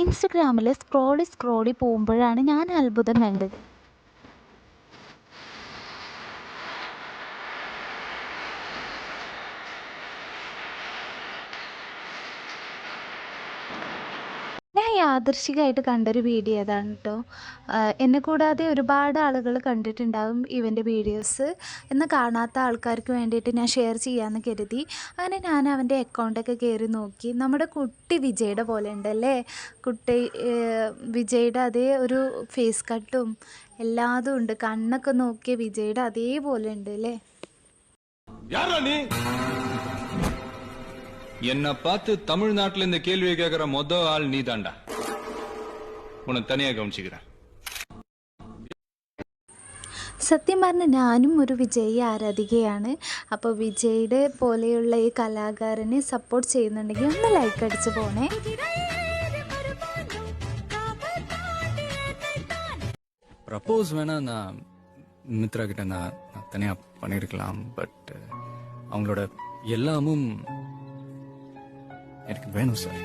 ഇൻസ്റ്റഗ്രാമിൽ സ്ക്രോളി പോകുമ്പോഴാണ് ഞാൻ അത്ഭുതം കണ്ടത്. ഞാൻ യാദൃശ്ചികമായിട്ട് കണ്ടൊരു വീഡിയോ അതാണ് കേട്ടോ. എന്നെ കൂടാതെ ഒരുപാട് ആളുകൾ കണ്ടിട്ടുണ്ടാകും ഇവൻ്റെ വീഡിയോസ്. എന്ന് കാണാത്ത ആൾക്കാർക്ക് വേണ്ടിയിട്ട് ഞാൻ ഷെയർ ചെയ്യാമെന്ന് കരുതി. അങ്ങനെ ഞാൻ അവൻ്റെ അക്കൗണ്ടൊക്കെ കയറി നോക്കി. നമ്മുടെ കുട്ടി വിജയുടെ പോലെ ഉണ്ടല്ലേ, കുട്ടി വിജയുടെ അതേ ഒരു ഫേസ് കട്ടും എല്ലാതും ഉണ്ട്. കണ്ണൊക്കെ നോക്കിയ വിജയുടെ അതേപോലെ ഉണ്ട് അല്ലേ. என்ன பார்த்து தமிழ்நாட்டுல இந்த கேள்வியை கேட்கிற மொத ஆள் நீ தாண்டா. உனக்கு தனியா கவனிச்சுக்கிறேன். സത്യം പറഞ്ഞാൽ ഞാനും ഒരു വിജയ് ആരാധികയാണ്. അപ്പോൾ വിജയുടെ പോലെയുള്ള ഈ കലാകാരനെ സപ്പോർട്ട് ചെയ്യുന്നുണ്ടെങ്കിൽ ഒന്ന് ലൈക്ക് അടിച്ച് പോണേ. ப்ரப்போஸ் வேணா நான் மித்ரா கிட்ட நான் தனியா பண்ணியிருக்கலாம். பட் அவங்களோட எல்லாமும் எனக்கு வேணும் சார்.